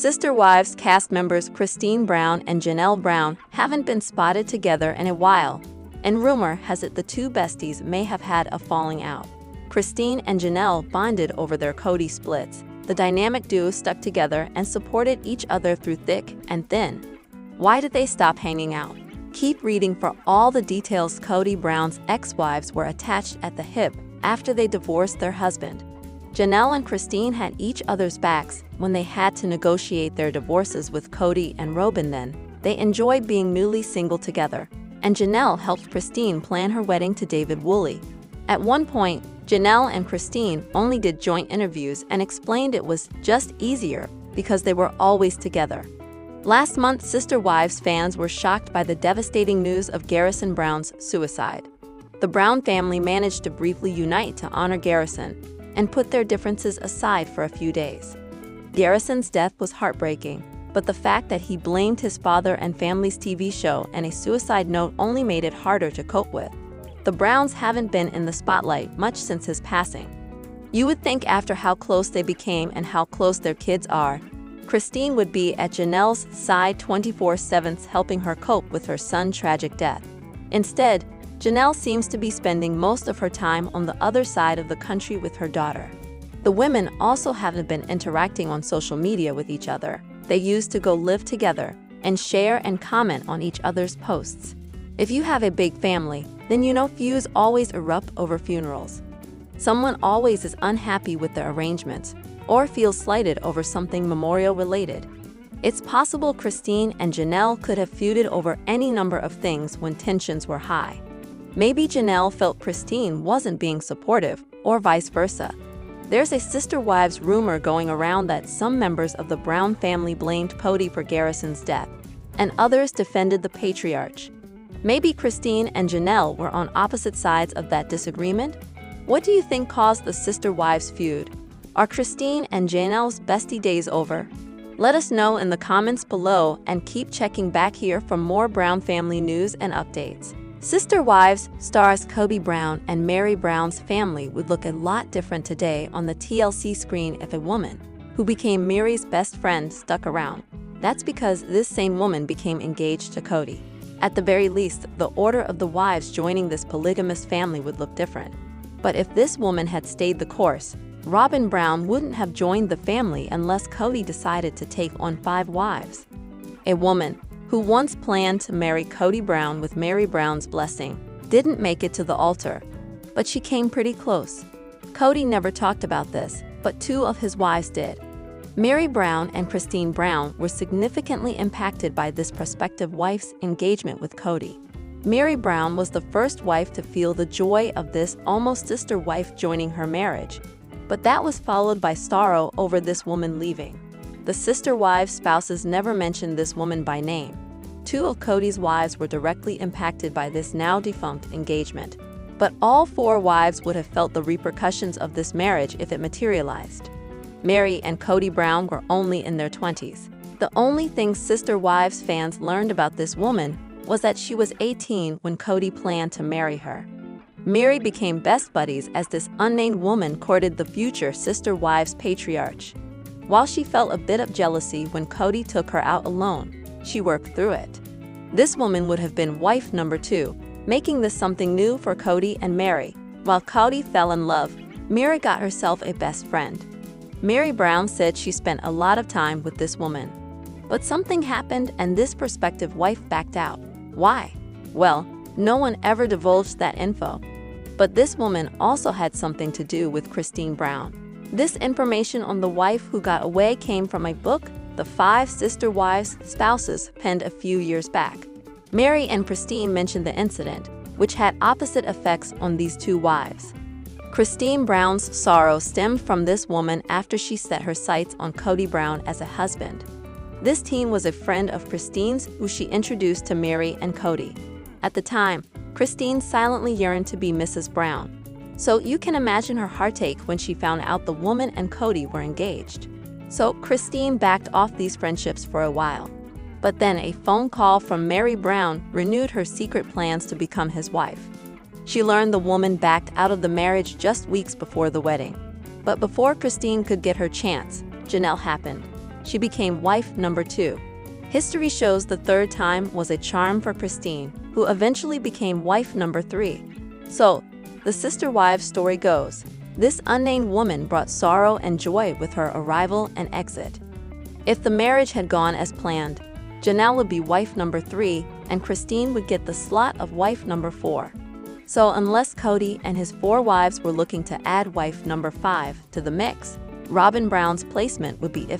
Sister Wives cast members Christine Brown and Janelle Brown haven't been spotted together in a while, and rumor has it the two besties may have had a falling out. Christine and Janelle bonded over their Kody splits. The dynamic duo stuck together and supported each other through thick and thin. Why did they stop hanging out? Keep reading for all the details. Kody Brown's ex-wives were attached at the hip after they divorced their husband. Janelle and Christine had each other's backs when they had to negotiate their divorces with Kody and Robyn. Then they enjoyed being newly single together, and Janelle helped Christine plan her wedding to David Woolley. At one point, Janelle and Christine only did joint interviews and explained it was just easier because they were always together. Last month, Sister Wives fans were shocked by the devastating news of Garrison Brown's suicide. The Brown family managed to briefly unite to honor Garrison and put their differences aside for a few days. Garrison's death was heartbreaking, but the fact that he blamed his father and family's TV show and a suicide note only made it harder to cope with. The Browns haven't been in the spotlight much since his passing. You would think after how close they became and how close their kids are, Christine would be at Janelle's side 24/7, helping her cope with her son's tragic death. Instead, Janelle seems to be spending most of her time on the other side of the country with her daughter. The women also haven't been interacting on social media with each other. They used to go live together and share and comment on each other's posts. If you have a big family, then you know feuds always erupt over funerals. Someone always is unhappy with the arrangements or feels slighted over something memorial-related. It's possible Christine and Janelle could have feuded over any number of things when tensions were high. Maybe Janelle felt Christine wasn't being supportive, or vice versa. There's a Sister Wives rumor going around that some members of the Brown family blamed Kody for Garrison's death, and others defended the patriarch. Maybe Christine and Janelle were on opposite sides of that disagreement? What do you think caused the Sister Wives feud? Are Christine and Janelle's bestie days over? Let us know in the comments below and keep checking back here for more Brown family news and updates. Sister Wives stars Kody Brown and Meri Brown's family would look a lot different today on the TLC screen if a woman, who became Meri's best friend, stuck around. That's because this same woman became engaged to Kody. At the very least, the order of the wives joining this polygamous family would look different. But if this woman had stayed the course, Robyn Brown wouldn't have joined the family unless Kody decided to take on 5 wives. A woman who once planned to marry Kody Brown with Meri Brown's blessing didn't make it to the altar, but she came pretty close. Kody never talked about this, but 2 of his wives did. Meri Brown and Christine Brown were significantly impacted by this prospective wife's engagement with Kody. Meri Brown was the first wife to feel the joy of this almost sister wife joining her marriage, but that was followed by sorrow over this woman leaving. The Sister Wives spouses never mentioned this woman by name. 2 of Kody's wives were directly impacted by this now-defunct engagement, but all 4 wives would have felt the repercussions of this marriage if it materialized. Meri and Kody Brown were only in their 20s. The only thing Sister Wives fans learned about this woman was that she was 18 when Kody planned to marry her. Meri became best buddies as this unnamed woman courted the future Sister Wives patriarch. While she felt a bit of jealousy when Kody took her out alone, she worked through it. This woman would have been wife number 2, making this something new for Kody and Meri. While Kody fell in love, Meri got herself a best friend. Meri Brown said she spent a lot of time with this woman. But something happened and this prospective wife backed out. Why? Well, no one ever divulged that info. But this woman also had something to do with Christine Brown. This information on the wife who got away came from a book the 5 Sister Wives spouses penned a few years back. Meri and Christine mentioned the incident, which had opposite effects on these 2 wives. Christine Brown's sorrow stemmed from this woman after she set her sights on Kody Brown as a husband. This teen was a friend of Christine's who she introduced to Meri and Kody. At the time, Christine silently yearned to be Mrs. Brown. So you can imagine her heartache when she found out the woman and Kody were engaged. So Christine backed off these friendships for a while. But then a phone call from Meri Brown renewed her secret plans to become his wife. She learned the woman backed out of the marriage just weeks before the wedding. But before Christine could get her chance, Janelle happened. she became wife number 2. History shows the third time was a charm for Christine, who eventually became wife number 3. So, the sister wives story goes, this unnamed woman brought sorrow and joy with her arrival and exit. If the marriage had gone as planned, Janelle would be wife number 3 and Christine would get the slot of wife number 4. So unless Kody and his 4 wives were looking to add wife number 5 to the mix, Robyn Brown's placement would be